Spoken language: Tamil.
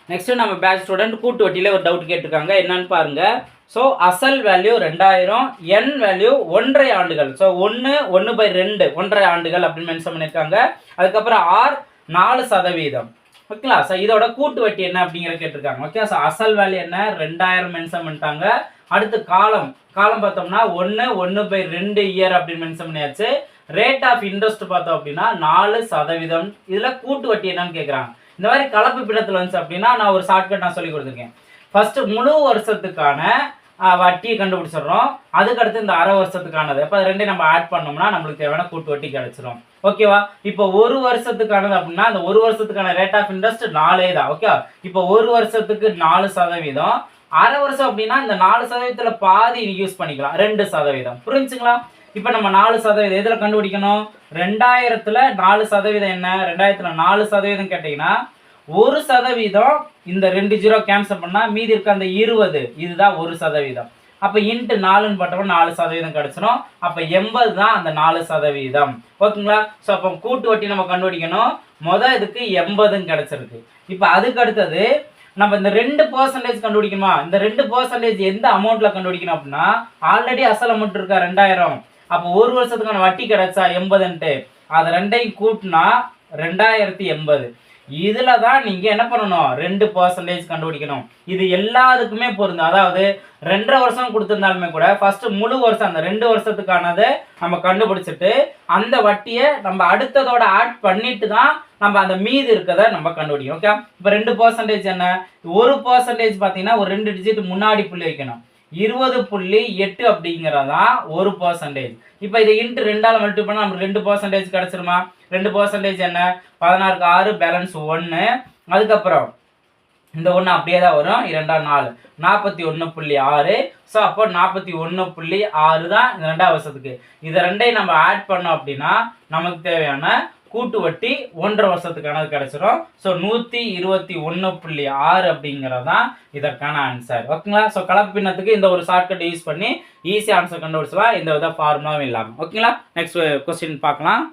நெக்ஸ்ட் நம்ம பேட்ச் ஸ்டூடெண்ட் கூட்டு வட்டியில ஒரு டவுட் கேட்டிருக்காங்க, என்னன்னு பாருங்க. ஸோ அசல் வேல்யூ 2000, என் வேல்யூ 1.5 ஆண்டுகள். ஸோ 1/2 1.5 ஆண்டுகள் அப்படின்னு மென்ஷன் பண்ணியிருக்காங்க. அதுக்கப்புறம் ஆர் 4%. ஓகேங்களா? ஸோ இதோட கூட்டு வட்டி என்ன அப்படிங்கிற கேட்டிருக்காங்க. ஓகே, ஸோ அசல் வேல்யூ என்ன 2000 மென்ஷன் பண்ணிட்டாங்க. அடுத்து காலம் பார்த்தோம்னா 1/2 இயர் அப்படின்னு மென்ஷன் பண்ணியாச்சு. ரேட் ஆஃப் இன்ட்ரெஸ்ட் பார்த்தோம் அப்படின்னா 4%. இதுல கூட்டு வட்டி என்னன்னு கேட்குறாங்க. இந்த மாதிரி கலப்பு பின்னத்தில் வந்துச்சு அப்படின்னா நான் ஒரு ஷார்ட்கட் நான் சொல்லி கொடுத்துருக்கேன். ஃபர்ஸ்ட் முழு வருஷத்துக்கான வட்டியை கண்டுபிடிச்சிடுறோம். அதுக்கடுத்து இந்த அரை வருஷத்துக்கானது, இப்போ அது ரெண்டையும் நம்ம ஆட் பண்ணோம்னா நம்மளுக்கு தேவையான கூட்டு வட்டி கிடைச்சிரும். ஓகேவா? இப்போ ஒரு வருஷத்துக்கானது அப்படின்னா அந்த ஒரு வருஷத்துக்கான ரேட் ஆஃப் இன்ட்ரெஸ்ட் 4 தான். ஓகே, இப்போ ஒரு வருஷத்துக்கு 4%. அரை வருஷம் அப்படின்னா இந்த 4%த்துல பாதி யூஸ் பண்ணிக்கலாம், 2%. புரிஞ்சுங்களா? இப்போ நம்ம 4% எதில் கண்டுபிடிக்கணும்? 2000த்துல 4% என்ன? 2000த்துல 4% கேட்டீங்கன்னா 1%. இந்த 2 0 கேன்சல் பண்ணா மீதி இருக்க அந்த 20, இதுதான் 1%. அப்போ இன்ட்டு 4ன்னு போட்டோம்னா 4% கிடைச்சிடும். அப்போ 80 தான் அந்த 4%. ஓகேங்களா? ஸோ அப்போ கூட்டு வட்டி நம்ம கண்டுபிடிக்கணும். இதுக்கு 80 கிடைச்சிருக்கு. இப்போ அதுக்கு அடுத்தது நம்ம இந்த 2% கண்டுபிடிக்கணுமா? இந்த 2% எந்த அமௌண்ட்ல கண்டுபிடிக்கணும் அப்படின்னா, ஆல்ரெடி அசல் அமௌண்ட் இருக்கா 2000. அப்போ ஒரு வருஷத்துக்கான வட்டி கிடைச்சா 80ன்ட்டு அதை ரெண்டையும் கூட்டினா 2080. இதுல தான் நீங்க என்ன பண்ணணும்? 2% கண்டுபிடிக்கணும். இது எல்லாத்துக்குமே பொருந்தும். அதாவது 2.5 வருஷம் கொடுத்திருந்தாலுமே கூட ஃபர்ஸ்ட் முழு வருஷம் அந்த 2 வருஷத்துக்கானதை நம்ம கண்டுபிடிச்சிட்டு அந்த வட்டியை நம்ம அடுத்ததோட ஆட் பண்ணிட்டு தான் நம்ம அந்த மீதி இருக்கதை நம்ம கண்டுபிடிக்கணும். ஓகே, இப்போ 2% என்ன? 1% பார்த்தீங்கன்னா ஒரு 2 டிஜிட் முன்னாடி புள்ளி வைக்கணும். 20.8 அப்படிங்கிறதான் 1%. இப்போ இதை இன்ட்டு 2ஆல் மல்டிப்ளை பண்ணால் நமக்கு 2% கிடைச்சிருமா? 2% என்ன? 16க்கு 6 பேலன்ஸ் 1. அதுக்கப்புறம் இந்த 1 அப்படியே தான் வரும். 2 4 41.6. ஸோ அப்போ 41.6 தான் இந்த 2ஆவது வருஷத்துக்கு. இதை ரெண்டையும் நம்ம ஆட் பண்ணோம் அப்படின்னா நமக்கு தேவையான கூட்டு வட்டி 1.5 வருஷத்துக்கானது கிடைச்சிடும். ஸோ 121.6 அப்படிங்கிறதான் இதற்கான ஆன்சர். ஓகேங்களா? ஸோ கலப்பு பின்னத்துக்கு இந்த ஒரு ஷார்ட்கட் யூஸ் பண்ணி ஈஸி ஆன்சர் கண்டுபிடிச்சலாம், இந்த வித ஃபார்முலாவும் இல்லாமல். ஓகேங்களா? நெக்ஸ்ட் கொஸ்டின் பார்க்கலாம்.